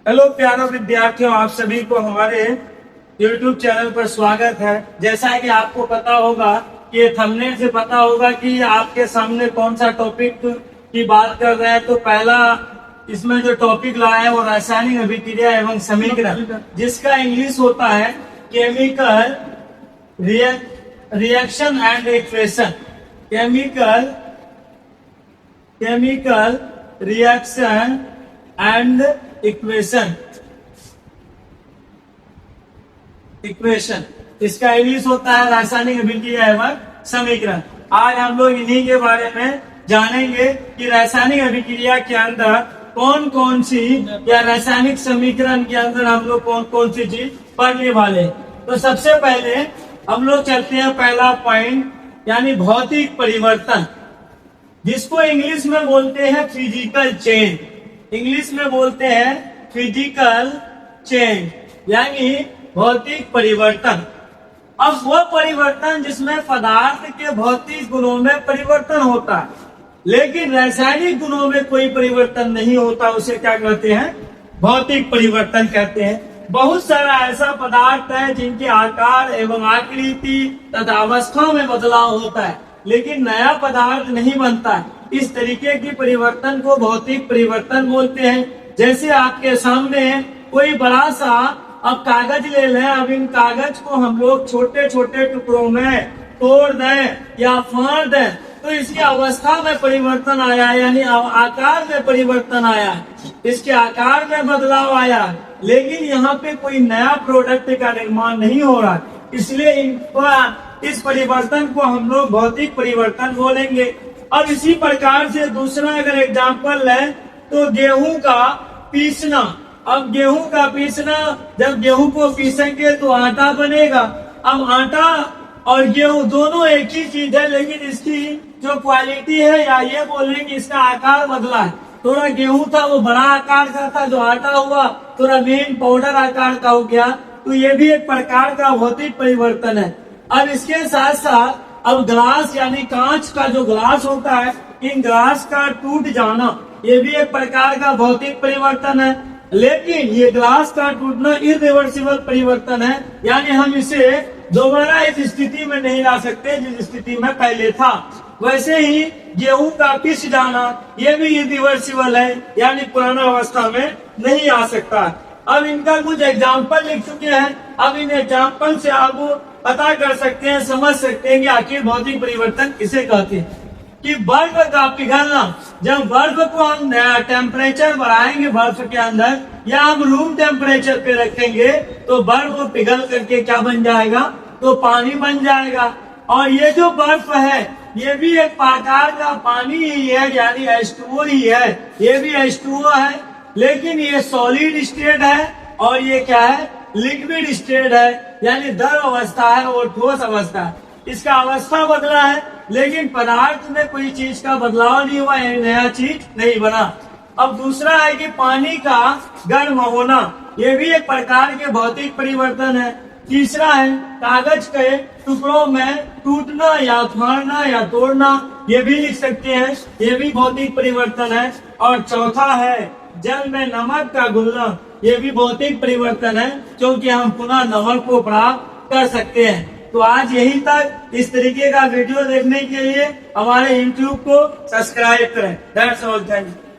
Hello प्यारे विद्यार्थियों, आप सभी को हमारे YouTube चैनल पर स्वागत है। जैसा कि आपको पता होगा कि थंबनेल से पता होगा कि आपके सामने कौन सा टॉपिक की बात कर रहे हैं। तो पहला इसमें जो टॉपिक लाया है वो रासायनिक अभिक्रिया एवं समीकरण, जिसका इंग्लिश होता है chemical reaction and equation. Chemical reaction and equation इसका इंग्लिश होता है रासायनिक अभिक्रिया एवं समीकरण। आज हम लोग इन्हीं के बारे में जानेंगे कि रासायनिक अभिक्रिया के अंदर कौन कौन सी या रासायनिक समीकरण के अंदर हम लोग कौन कौन सी चीज पढ़ने वाले। तो सबसे पहले हम लोग चलते हैं पहला पॉइंट, यानी भौतिक परिवर्तन, जिसको इंग्लिश में बोलते हैं फिजिकल चेंज। इंग्लिश में बोलते हैं फिजिकल चेंज, यानी भौतिक परिवर्तन। अब वो परिवर्तन जिसमें पदार्थ के भौतिक गुणों में परिवर्तन होता है, लेकिन रासायनिक गुणों में कोई परिवर्तन नहीं होता, उसे क्या कहते हैं? भौतिक परिवर्तन कहते हैं। बहुत सारा ऐसा पदार्थ है जिनके आकार एवं आकृति तथा अवस्था में बदलाव होता है, लेकिन नया पदार्थ नहीं बनता है। इस तरीके की परिवर्तन को भौतिक परिवर्तन बोलते हैं। जैसे आपके सामने कोई बड़ा सा अब कागज ले लें, अब इन कागज को हम लोग छोटे छोटे टुकड़ों में तोड़ दें या फाड़ दें, तो इसकी अवस्था में परिवर्तन आया, यानी आकार में परिवर्तन आया, इसके आकार में बदलाव आया, लेकिन यहाँ पे कोई नया प्रोडक्ट का निर्माण नहीं हो रहा। इसलिए इस परिवर्तन को हम लोग भौतिक परिवर्तन बोलेंगे। अब इसी प्रकार से दूसरा अगर एग्जाम्पल लें तो गेहूं का पीसना। अब गेहूं का पीसना, जब गेहूं को पीसेंगे तो आटा बनेगा। अब आटा और गेहूं दोनों एक ही चीज है, लेकिन इसकी जो क्वालिटी है या ये बोलेंगे इसका आकार बदला है। थोड़ा गेहूं था वो बड़ा आकार का था, जो आटा हुआ थोड़ा मेन पाउडर आकार का हो गया। तो ये भी एक प्रकार का भौतिक परिवर्तन है। अब इसके साथ साथ अब ग्लास, यानी कांच का जो ग्लास होता है, इन ग्लास का टूट जाना, ये भी एक प्रकार का भौतिक परिवर्तन है। लेकिन ये ग्लास का टूटना इरिवर्सिबल परिवर्तन है, यानी हम इसे दोबारा इस स्थिति में नहीं ला सकते जिस स्थिति में पहले था। वैसे ही गेहूं का पिस जाना, ये भी इरिवर्सिबल है, यानी पुराना अवस्था में नहीं आ सकता। अब इनका कुछ एग्जाम्पल लिख चुके हैं। अब इन एग्जाम्पल से आप पता कर सकते हैं, समझ सकते हैं कि आखिर भौतिक परिवर्तन किसे कहते हैं। कि बर्फ का पिघलना, जब बर्फ को हम टेम्परेचर बढ़ाएंगे बर्फ के अंदर, या हम रूम टेम्परेचर पे रखेंगे, तो बर्फ पिघल करके क्या बन जाएगा? तो पानी बन जाएगा। और ये जो बर्फ है ये भी एक प्रकार का पानी ही है, यानी H2O ही है। ये भी H2O है, लेकिन ये सॉलिड स्टेट है और ये क्या है? लिक्विड स्टेट है, यानी द्रव अवस्था है और ठोस अवस्था है। इसका अवस्था बदला है, लेकिन पदार्थ में कोई चीज का बदलाव नहीं हुआ, नया चीज नहीं बना। अब दूसरा है कि पानी का गर्म होना, ये भी एक प्रकार के भौतिक परिवर्तन है। तीसरा है कागज के टुकड़ों में टूटना या फाड़ना या तोड़ना, ये भी लिख सकते हैं, ये भी भौतिक परिवर्तन है। और चौथा है जल में नमक का घुलना, ये भी भौतिक परिवर्तन है, क्योंकि हम पुनः नमक को प्राप्त कर सकते हैं। तो आज यही तक। इस तरीके का वीडियो देखने के लिए हमारे YouTube को सब्सक्राइब करें। That's all, thank you.